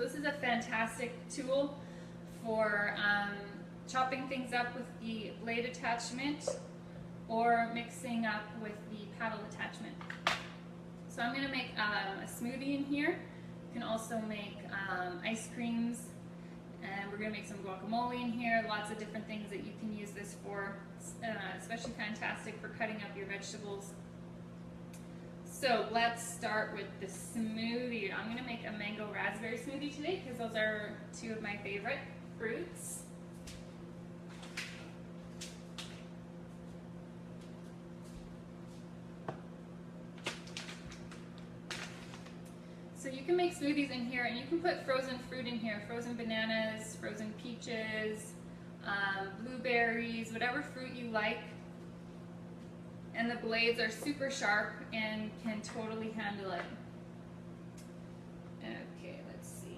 this is a fantastic tool for chopping things up with the blade attachment or mixing up with the paddle attachment. So I'm going to make a smoothie in here. You can also make ice creams, and we're going to make some guacamole in here. Lots of different things that you can use this for, especially fantastic for cutting up your vegetables. So let's start with the smoothie. I'm going to make a mango raspberry smoothie today because those are two of my favorite fruits. So you can make smoothies in here, and you can put frozen fruit in here, frozen bananas, frozen peaches, blueberries, whatever fruit you like. And the blades are super sharp and can totally handle it. Okay, let's see.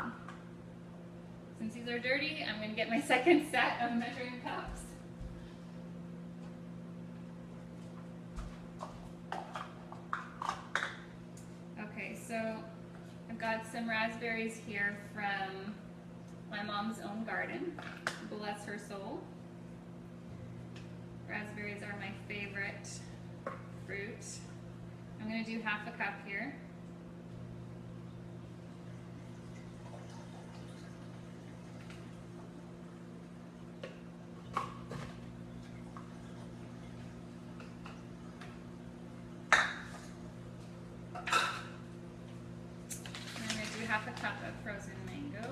Since these are dirty, I'm going to get my second set of measuring cups. Okay, so I've got some raspberries here from my mom's own garden. Bless her soul. Raspberries are my favorite fruit. I'm going to do half a cup here. I'm going to do half a cup of frozen mango.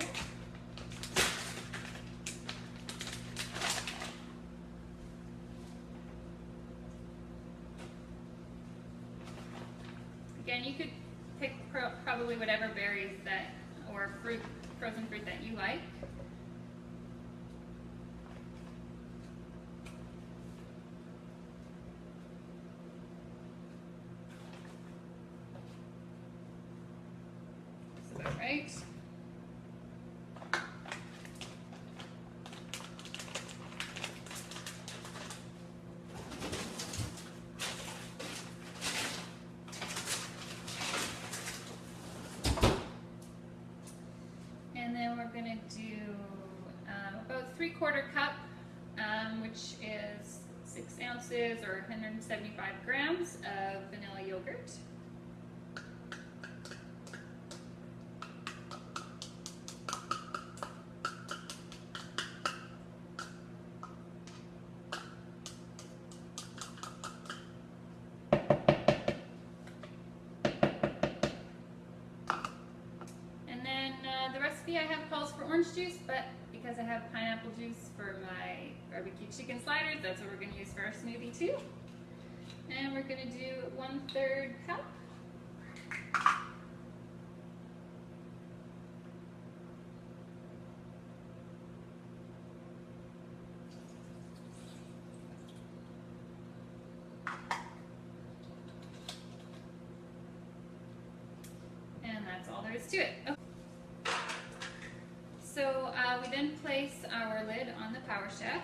Again, you could pick probably whatever berries that, or fruit, frozen fruit that you like. Is that right? And then we're going to do about 3/4 cup, which is 6 ounces or 175 grams of vanilla yogurt. The recipe I have calls for orange juice, but because I have pineapple juice for my barbecue chicken sliders, that's what we're going to use for our smoothie too. And we're going to do 1/3 cup. And that's all there is to it. Okay. So we then place our lid on the Power Chef.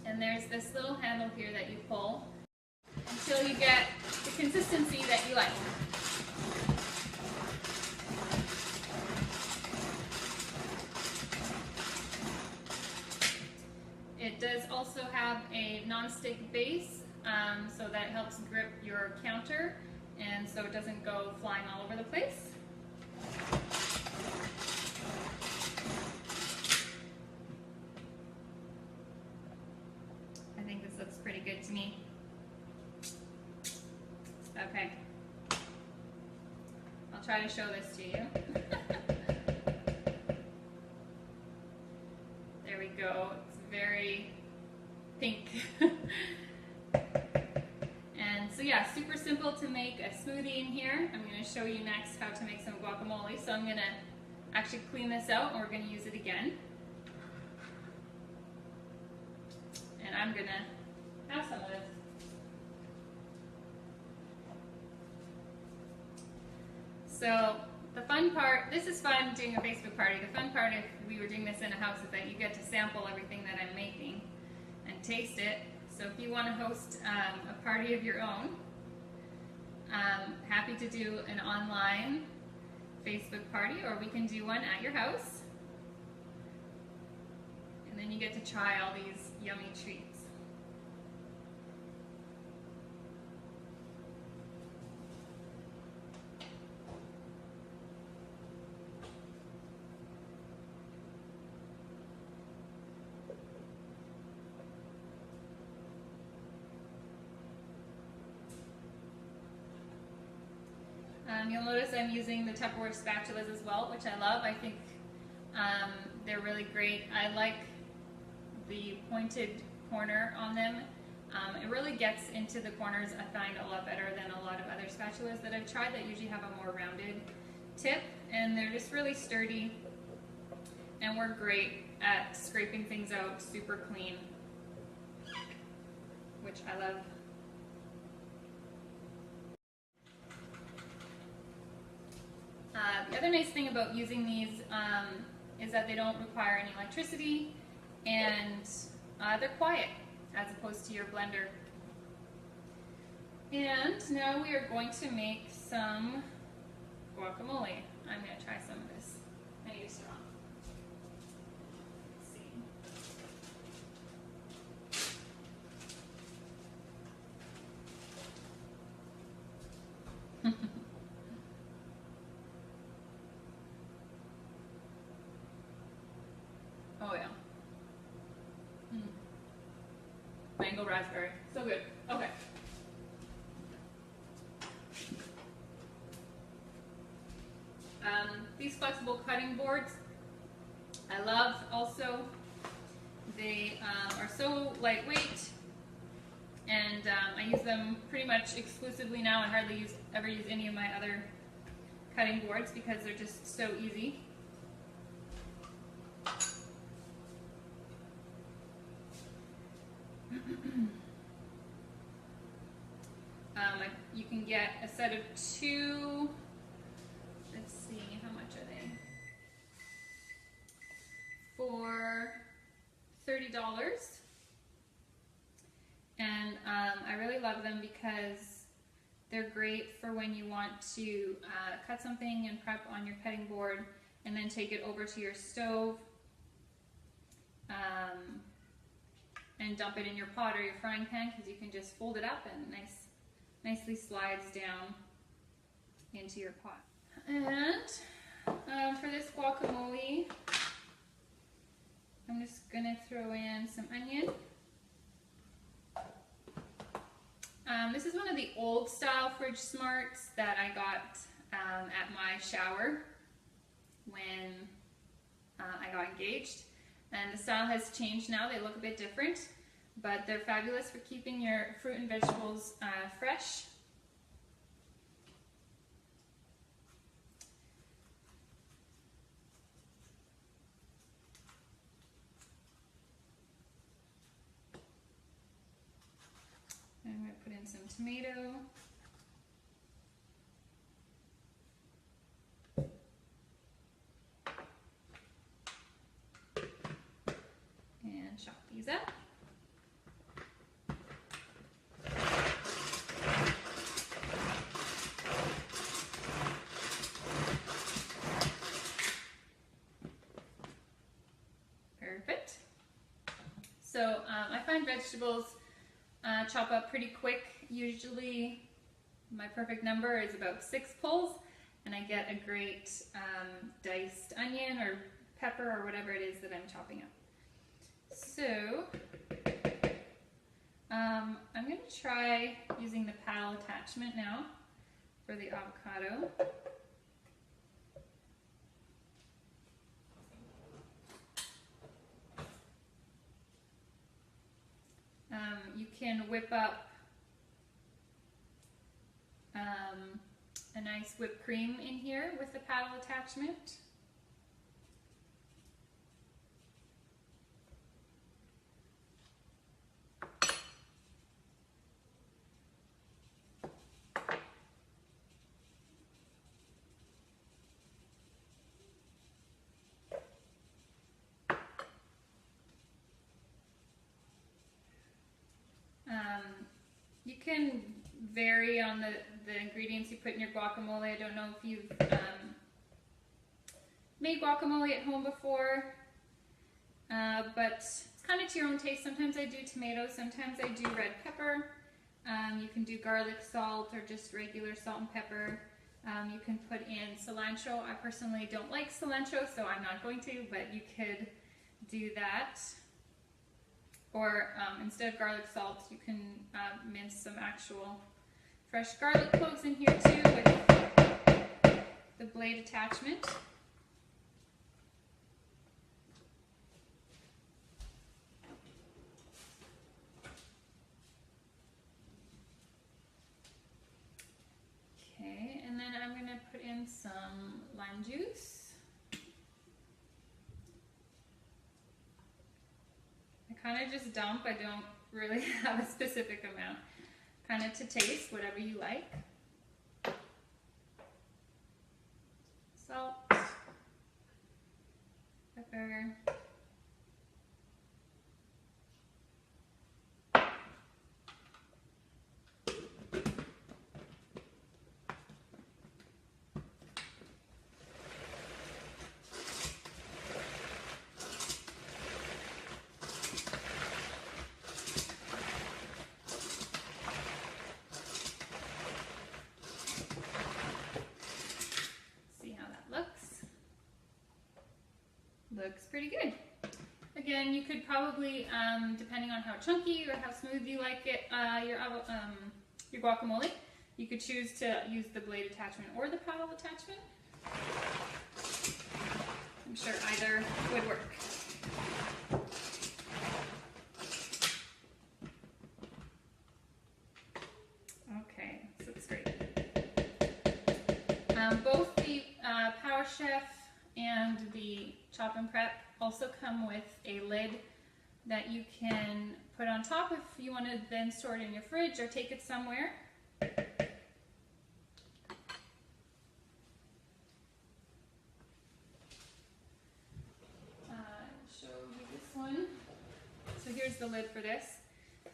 And there's this little handle here that you pull until you get the consistency that you like. It does also have a non-stick base, so that helps grip your counter and so it doesn't go flying all over the place. I think this looks pretty good to me. Okay. I'll try to show this to you. There we go. It's very pink. And so yeah, super simple to make a smoothie in here. I'm going to show you next how to make some guacamole. So I'm going to actually clean this out and we're going to use it again. And I'm going to have some of this. So the fun part, this is fun doing a Facebook party. The fun part if we were doing this in a house is that you get to sample everything that I'm making and taste it. So if you want to host a party of your own, Happy to do an online Facebook party, or we can do one at your house. And then you get to try all these yummy treats. You'll notice I'm using the Tupperware spatulas as well, which I love. I think they're really great. I like the pointed corner on them. It really gets into the corners, I find, a lot better than a lot of other spatulas that I've tried that usually have a more rounded tip, and they're just really sturdy and work great at scraping things out super clean, which I love. The other nice thing about using these is that they don't require any electricity, and they're quiet as opposed to your blender. And now we are going to make some guacamole. I'm going to try some of this. I need a straw. Let's see. Oh yeah. Mango raspberry. So good. Okay. These flexible cutting boards, I love also. They are so lightweight, and I use them pretty much exclusively now. I hardly ever use any of my other cutting boards because they're just so easy. You can get a set of 2. Let's see, how much are they? For $30. And I really love them because they're great for when you want to cut something and prep on your cutting board and then take it over to your stove and dump it in your pot or your frying pan, because you can just fold it up and nicely slides down into your pot. And for this guacamole, I'm just gonna throw in some onion. This is one of the old style Fridge Smarts that I got at my shower when I got engaged. And the style has changed now. They look a bit different, but they're fabulous for keeping your fruit and vegetables fresh. I'm going to put in some tomato. And chop these up. Perfect. So I find vegetables chop up pretty quick. Usually my perfect number is about 6 pulls, and I get a great diced onion or pepper or whatever it is that I'm chopping up. So I'm going to try using the paddle attachment now for the avocado. You can whip up a nice whipped cream in here with the paddle attachment. You can vary on the ingredients you put in your guacamole. I don't know if you've made guacamole at home before, but it's kind of to your own taste. Sometimes I do tomatoes, sometimes I do red pepper. You can do garlic salt or just regular salt and pepper. You can put in cilantro. I personally don't like cilantro, so I'm not going to, but you could do that. Or instead of garlic salt, you can mince some actual fresh garlic cloves in here too with the blade attachment. Okay, and then I'm going to put in some lime juice. I kind of just dump, I don't really have a specific amount. Kind of to taste, whatever you like. Salt, pepper. Looks pretty good. Again, you could probably, depending on how chunky or how smooth you like it, your guacamole, you could choose to use the blade attachment or the paddle attachment. I'm sure either would work. Okay, this looks great. Both the Power Chef and the Chop and Prep also come with a lid that you can put on top if you want to then store it in your fridge or take it somewhere. Show you this one. So here's the lid for this.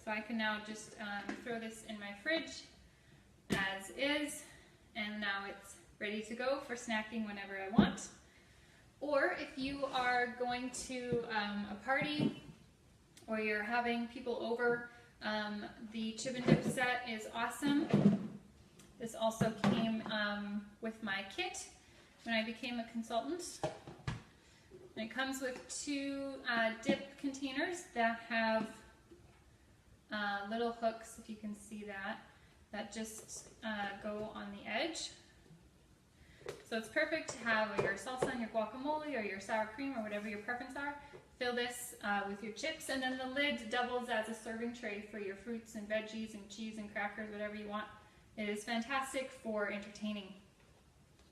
So I can now just throw this in my fridge as is, and now it's ready to go for snacking whenever I want. Or if you are going to a party or you're having people over, the chip and dip set is awesome. This also came with my kit when I became a consultant. And it comes with two dip containers that have little hooks, if you can see that, that just go on the edge. So it's perfect to have your salsa and your guacamole or your sour cream or whatever your preference are. Fill this with your chips, and then the lid doubles as a serving tray for your fruits and veggies and cheese and crackers, whatever you want. It is fantastic for entertaining.